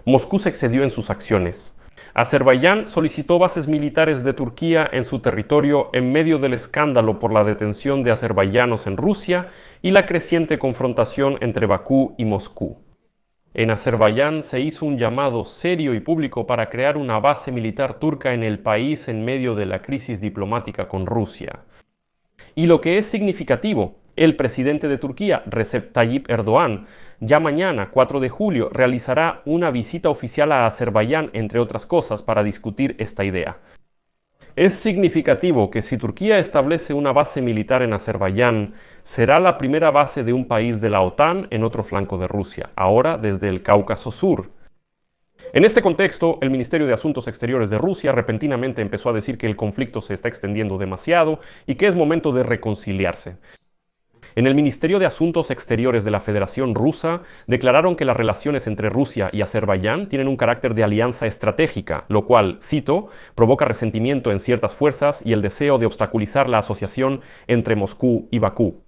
Moscú se excedió en sus acciones. Azerbaiyán solicitó bases militares de Turquía en su territorio en medio del escándalo por la detención de azerbaiyanos en Rusia y la creciente confrontación entre Bakú y Moscú. En Azerbaiyán se hizo un llamado serio y público para crear una base militar turca en el país en medio de la crisis diplomática con Rusia. Y lo que es significativo, el presidente de Turquía, Recep Tayyip Erdoğan, ya mañana, 4 de julio, realizará una visita oficial a Azerbaiyán, entre otras cosas, para discutir esta idea. Es significativo que si Turquía establece una base militar en Azerbaiyán, será la primera base de un país de la OTAN en otro flanco de Rusia, ahora desde el Cáucaso Sur. En este contexto, el Ministerio de Asuntos Exteriores de Rusia repentinamente empezó a decir que el conflicto se está extendiendo demasiado y que es momento de reconciliarse. En el Ministerio de Asuntos Exteriores de la Federación Rusa declararon que las relaciones entre Rusia y Azerbaiyán tienen un carácter de alianza estratégica, lo cual, cito, provoca resentimiento en ciertas fuerzas y el deseo de obstaculizar la asociación entre Moscú y Bakú.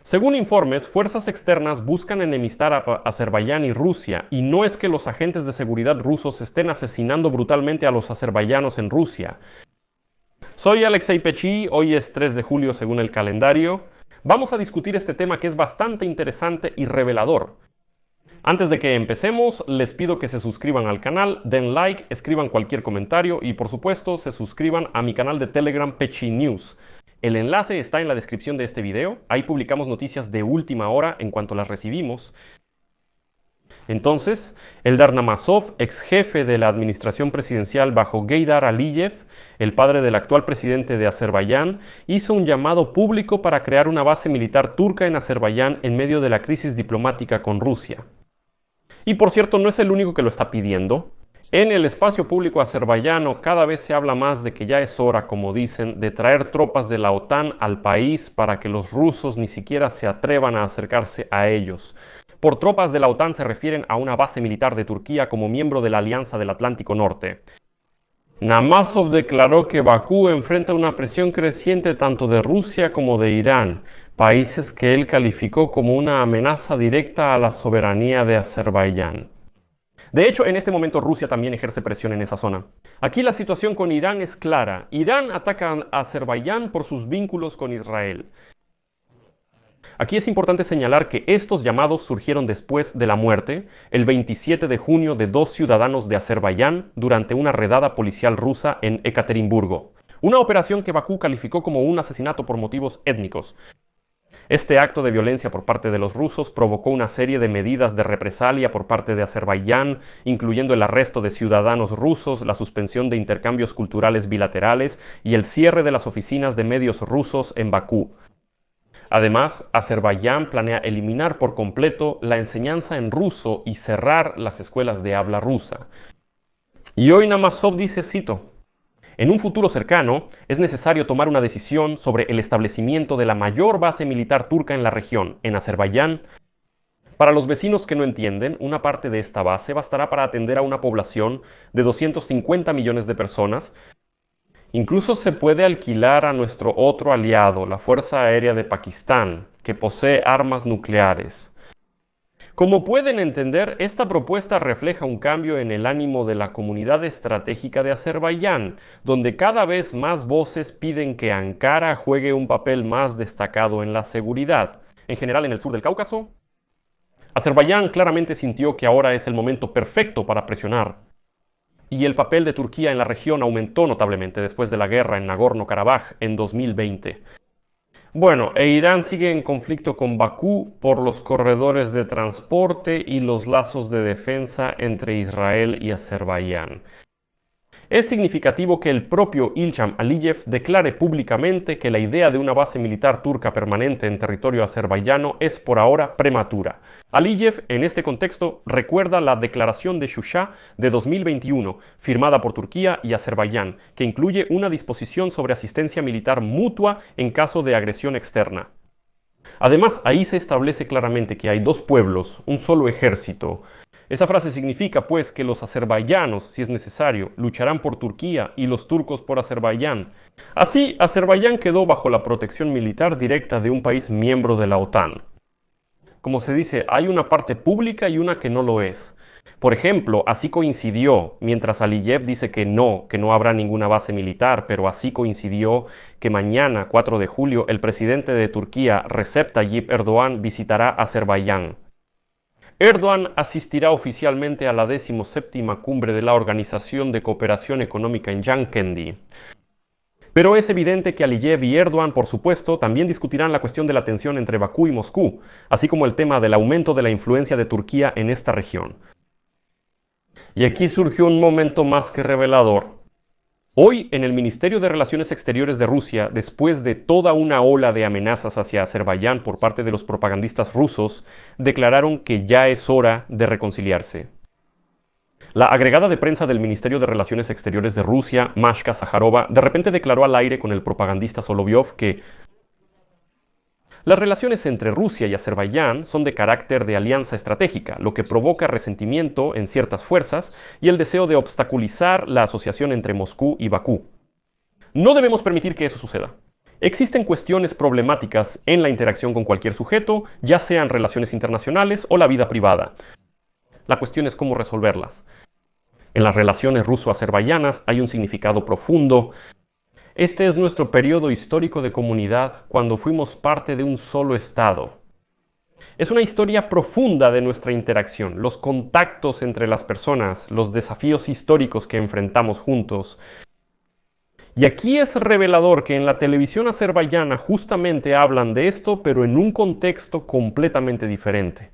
Según informes, fuerzas externas buscan enemistar a Azerbaiyán y Rusia, y no es que los agentes de seguridad rusos estén asesinando brutalmente a los azerbaiyanos en Rusia. Soy Alexei Pechi, hoy es 3 de julio según el calendario. Vamos a discutir este tema que es bastante interesante y revelador. Antes de que empecemos, les pido que se suscriban al canal, den like, escriban cualquier comentario y por supuesto se suscriban a mi canal de Telegram Pechi News. El enlace está en la descripción de este video, ahí publicamos noticias de última hora en cuanto las recibimos. Entonces, Eldar Namazov, ex jefe de la administración presidencial bajo Geydar Aliyev, el padre del actual presidente de Azerbaiyán, hizo un llamado público para crear una base militar turca en Azerbaiyán en medio de la crisis diplomática con Rusia. Y por cierto, no es el único que lo está pidiendo. En el espacio público azerbaiyano cada vez se habla más de que ya es hora, como dicen, de traer tropas de la OTAN al país para que los rusos ni siquiera se atrevan a acercarse a ellos. Por tropas de la OTAN se refieren a una base militar de Turquía como miembro de la Alianza del Atlántico Norte. Namazov declaró que Bakú enfrenta una presión creciente tanto de Rusia como de Irán, países que él calificó como una amenaza directa a la soberanía de Azerbaiyán. De hecho, en este momento Rusia también ejerce presión en esa zona. Aquí la situación con Irán es clara. Irán ataca a Azerbaiyán por sus vínculos con Israel. Aquí es importante señalar que estos llamados surgieron después de la muerte, el 27 de junio, de 2 ciudadanos de Azerbaiyán durante una redada policial rusa en Ekaterimburgo. Una operación que Bakú calificó como un asesinato por motivos étnicos. Este acto de violencia por parte de los rusos provocó una serie de medidas de represalia por parte de Azerbaiyán, incluyendo el arresto de ciudadanos rusos, la suspensión de intercambios culturales bilaterales y el cierre de las oficinas de medios rusos en Bakú. Además, Azerbaiyán planea eliminar por completo la enseñanza en ruso y cerrar las escuelas de habla rusa. Y hoy Namazov dice, cito, en un futuro cercano, es necesario tomar una decisión sobre el establecimiento de la mayor base militar turca en la región, en Azerbaiyán. Para los vecinos que no entienden, una parte de esta base bastará para atender a una población de 250 millones de personas. Incluso se puede alquilar a nuestro otro aliado, la Fuerza Aérea de Pakistán, que posee armas nucleares. Como pueden entender, esta propuesta refleja un cambio en el ánimo de la comunidad estratégica de Azerbaiyán, donde cada vez más voces piden que Ankara juegue un papel más destacado en la seguridad. En general, en el sur del Cáucaso, Azerbaiyán claramente sintió que ahora es el momento perfecto para presionar. Y el papel de Turquía en la región aumentó notablemente después de la guerra en Nagorno-Karabaj en 2020. Bueno, Irán sigue en conflicto con Bakú por los corredores de transporte y los lazos de defensa entre Israel y Azerbaiyán. Es significativo que el propio Ilham Aliyev declare públicamente que la idea de una base militar turca permanente en territorio azerbaiyano es por ahora prematura. Aliyev, en este contexto, recuerda la declaración de Shusha de 2021, firmada por Turquía y Azerbaiyán, que incluye una disposición sobre asistencia militar mutua en caso de agresión externa. Además, ahí se establece claramente que hay dos pueblos, un solo ejército. Esa frase significa, pues, que los azerbaiyanos, si es necesario, lucharán por Turquía y los turcos por Azerbaiyán. Así, Azerbaiyán quedó bajo la protección militar directa de un país miembro de la OTAN. Como se dice, hay una parte pública y una que no lo es. Por ejemplo, así coincidió, mientras Aliyev dice que no habrá ninguna base militar, pero así coincidió que mañana, 4 de julio, el presidente de Turquía, Recep Tayyip Erdogan, visitará Azerbaiyán. Erdogan asistirá oficialmente a la 17ª cumbre de la Organización de Cooperación Económica en Yankendi. Pero es evidente que Aliyev y Erdogan, por supuesto, también discutirán la cuestión de la tensión entre Bakú y Moscú, así como el tema del aumento de la influencia de Turquía en esta región. Y aquí surgió un momento más que revelador. Hoy, en el Ministerio de Relaciones Exteriores de Rusia, después de toda una ola de amenazas hacia Azerbaiyán por parte de los propagandistas rusos, declararon que ya es hora de reconciliarse. La agregada de prensa del Ministerio de Relaciones Exteriores de Rusia, Mashka Zaharova, de repente declaró al aire con el propagandista Solovyov que las relaciones entre Rusia y Azerbaiyán son de carácter de alianza estratégica, lo que provoca resentimiento en ciertas fuerzas y el deseo de obstaculizar la asociación entre Moscú y Bakú. No debemos permitir que eso suceda. Existen cuestiones problemáticas en la interacción con cualquier sujeto, ya sean relaciones internacionales o la vida privada. La cuestión es cómo resolverlas. En las relaciones ruso-azerbaiyanas hay un significado profundo. Este es nuestro periodo histórico de comunidad cuando fuimos parte de un solo Estado. Es una historia profunda de nuestra interacción, los contactos entre las personas, los desafíos históricos que enfrentamos juntos. Y aquí es revelador que en la televisión azerbaiyana justamente hablan de esto, pero en un contexto completamente diferente.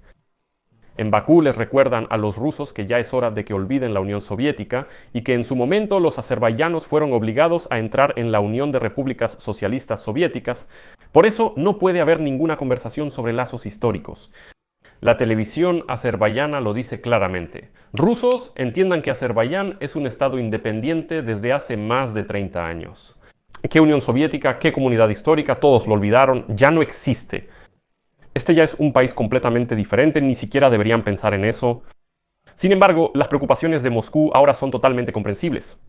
En Bakú les recuerdan a los rusos que ya es hora de que olviden la Unión Soviética y que en su momento los azerbaiyanos fueron obligados a entrar en la Unión de Repúblicas Socialistas Soviéticas. Por eso no puede haber ninguna conversación sobre lazos históricos. La televisión azerbaiyana lo dice claramente. Rusos, entiendan que Azerbaiyán es un estado independiente desde hace más de 30 años. ¿Qué Unión Soviética? ¿Qué comunidad histórica? Todos lo olvidaron, ya no existe. Este ya es un país completamente diferente, ni siquiera deberían pensar en eso. Sin embargo, las preocupaciones de Moscú ahora son totalmente comprensibles.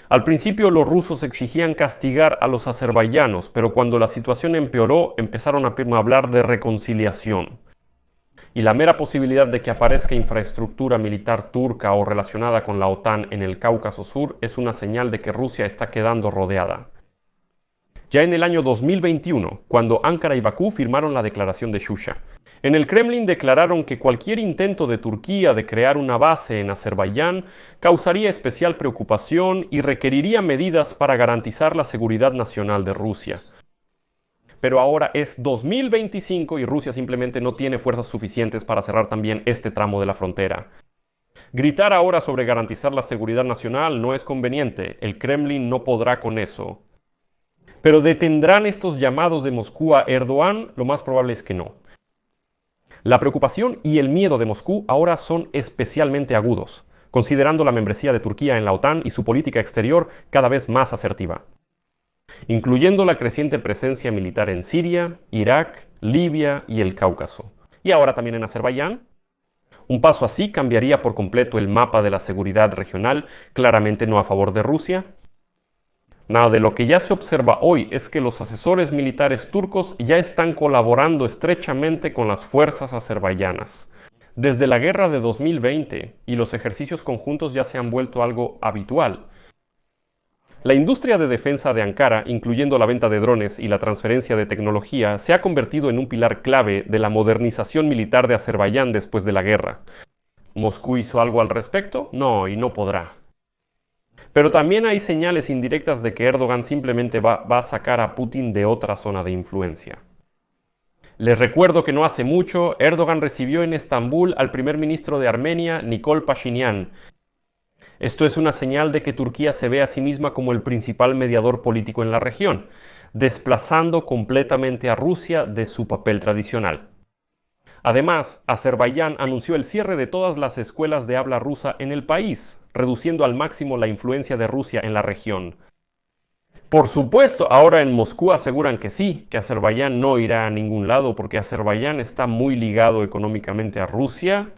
Al principio los rusos exigían castigar a los azerbaiyanos, pero cuando la situación empeoró, empezaron a hablar de reconciliación. Y la mera posibilidad de que aparezca infraestructura militar turca o relacionada con la OTAN en el Cáucaso Sur es una señal de que Rusia está quedando rodeada. Ya en el año 2021, cuando Ankara y Bakú firmaron la declaración de Shusha. En el Kremlin declararon que cualquier intento de Turquía de crear una base en Azerbaiyán causaría especial preocupación y requeriría medidas para garantizar la seguridad nacional de Rusia. Pero ahora es 2025 y Rusia simplemente no tiene fuerzas suficientes para cerrar también este tramo de la frontera. Gritar ahora sobre garantizar la seguridad nacional no es conveniente, el Kremlin no podrá con eso. Pero ¿detendrán estos llamados de Moscú a Erdogan? Lo más probable es que no. La preocupación y el miedo de Moscú ahora son especialmente agudos, considerando la membresía de Turquía en la OTAN y su política exterior cada vez más asertiva, incluyendo la creciente presencia militar en Siria, Irak, Libia y el Cáucaso. Y ahora también en Azerbaiyán. Un paso así cambiaría por completo el mapa de la seguridad regional, claramente no a favor de Rusia. Nada de lo que ya se observa hoy es que los asesores militares turcos ya están colaborando estrechamente con las fuerzas azerbaiyanas. Desde la guerra de 2020, y los ejercicios conjuntos ya se han vuelto algo habitual. La industria de defensa de Ankara, incluyendo la venta de drones y la transferencia de tecnología, se ha convertido en un pilar clave de la modernización militar de Azerbaiyán después de la guerra. ¿Moscú hizo algo al respecto? No, y no podrá. Pero también hay señales indirectas de que Erdogan simplemente va a sacar a Putin de otra zona de influencia. Les recuerdo que no hace mucho, Erdogan recibió en Estambul al primer ministro de Armenia, Nikol Pashinyan. Esto es una señal de que Turquía se ve a sí misma como el principal mediador político en la región, desplazando completamente a Rusia de su papel tradicional. Además, Azerbaiyán anunció el cierre de todas las escuelas de habla rusa en el país, reduciendo al máximo la influencia de Rusia en la región. Por supuesto, ahora en Moscú aseguran que sí, que Azerbaiyán no irá a ningún lado porque Azerbaiyán está muy ligado económicamente a Rusia.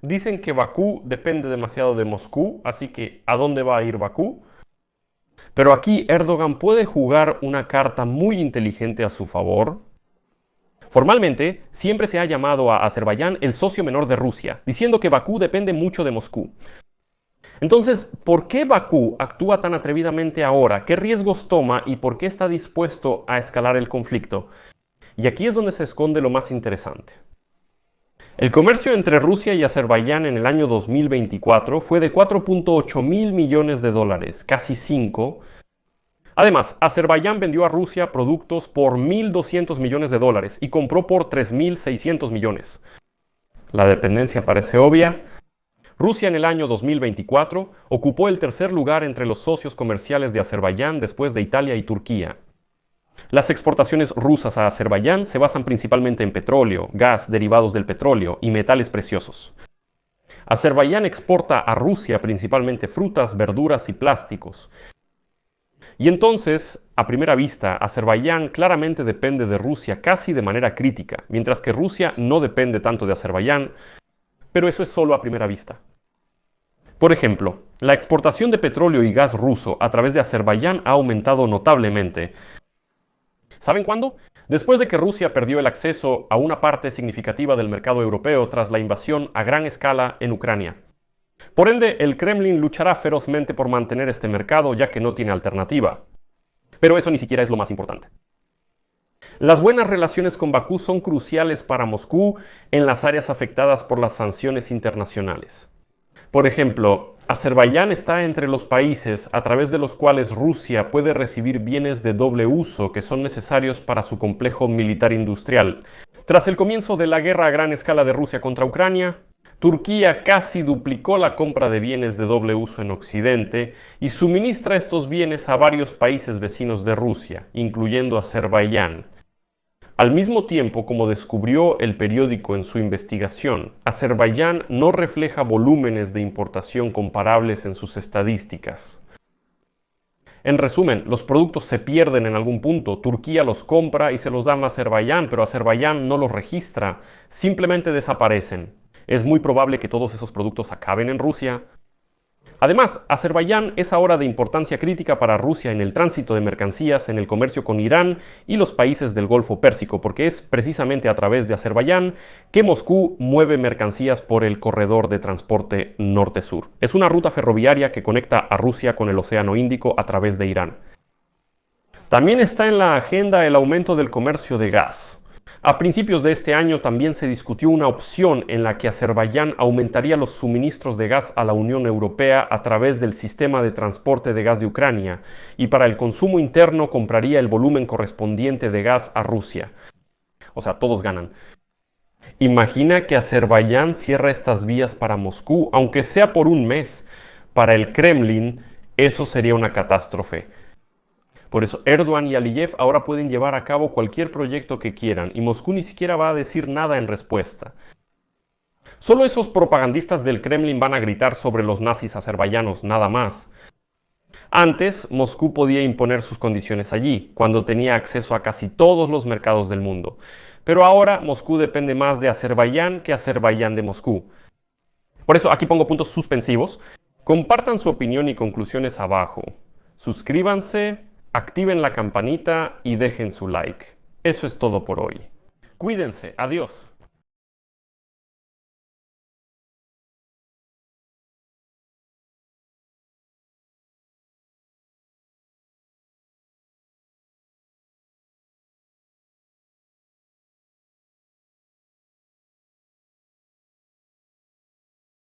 Dicen que Bakú depende demasiado de Moscú, así que ¿a dónde va a ir Bakú? Pero aquí Erdogan puede jugar una carta muy inteligente a su favor. Formalmente, siempre se ha llamado a Azerbaiyán el socio menor de Rusia, diciendo que Bakú depende mucho de Moscú. Entonces, ¿por qué Bakú actúa tan atrevidamente ahora? ¿Qué riesgos toma y por qué está dispuesto a escalar el conflicto? Y aquí es donde se esconde lo más interesante. El comercio entre Rusia y Azerbaiyán en el año 2024 fue de 4.8 mil millones de dólares, casi 5. Además, Azerbaiyán vendió a Rusia productos por 1.200 millones de dólares y compró por 3.600 millones. La dependencia parece obvia. Rusia en el año 2024 ocupó el tercer lugar entre los socios comerciales de Azerbaiyán después de Italia y Turquía. Las exportaciones rusas a Azerbaiyán se basan principalmente en petróleo, gas, derivados del petróleo y metales preciosos. Azerbaiyán exporta a Rusia principalmente frutas, verduras y plásticos. Y entonces, a primera vista, Azerbaiyán claramente depende de Rusia casi de manera crítica, mientras que Rusia no depende tanto de Azerbaiyán, pero eso es solo a primera vista. Por ejemplo, la exportación de petróleo y gas ruso a través de Azerbaiyán ha aumentado notablemente. ¿Saben cuándo? Después de que Rusia perdió el acceso a una parte significativa del mercado europeo tras la invasión a gran escala en Ucrania. Por ende, el Kremlin luchará ferozmente por mantener este mercado ya que no tiene alternativa. Pero eso ni siquiera es lo más importante. Las buenas relaciones con Bakú son cruciales para Moscú en las áreas afectadas por las sanciones internacionales. Por ejemplo, Azerbaiyán está entre los países a través de los cuales Rusia puede recibir bienes de doble uso que son necesarios para su complejo militar industrial. Tras el comienzo de la guerra a gran escala de Rusia contra Ucrania, Turquía casi duplicó la compra de bienes de doble uso en Occidente y suministra estos bienes a varios países vecinos de Rusia, incluyendo Azerbaiyán. Al mismo tiempo, como descubrió el periódico en su investigación, Azerbaiyán no refleja volúmenes de importación comparables en sus estadísticas. En resumen, los productos se pierden en algún punto, Turquía los compra y se los da a Azerbaiyán, pero Azerbaiyán no los registra, simplemente desaparecen. Es muy probable que todos esos productos acaben en Rusia. Además, Azerbaiyán es ahora de importancia crítica para Rusia en el tránsito de mercancías, en el comercio con Irán y los países del Golfo Pérsico, porque es precisamente a través de Azerbaiyán que Moscú mueve mercancías por el corredor de transporte norte-sur. Es una ruta ferroviaria que conecta a Rusia con el Océano Índico a través de Irán. También está en la agenda el aumento del comercio de gas. A principios de este año también se discutió una opción en la que Azerbaiyán aumentaría los suministros de gas a la Unión Europea a través del sistema de transporte de gas de Ucrania y para el consumo interno compraría el volumen correspondiente de gas a Rusia. O sea, todos ganan. Imagina que Azerbaiyán cierra estas vías para Moscú, aunque sea por un mes. Para el Kremlin, eso sería una catástrofe. Por eso Erdogan y Aliyev ahora pueden llevar a cabo cualquier proyecto que quieran y Moscú ni siquiera va a decir nada en respuesta. Solo esos propagandistas del Kremlin van a gritar sobre los nazis azerbaiyanos, nada más. Antes, Moscú podía imponer sus condiciones allí, cuando tenía acceso a casi todos los mercados del mundo. Pero ahora Moscú depende más de Azerbaiyán que Azerbaiyán de Moscú. Por eso aquí pongo puntos suspensivos. Compartan su opinión y conclusiones abajo. Suscríbanse. Activen la campanita y dejen su like. Eso es todo por hoy. Cuídense. Adiós.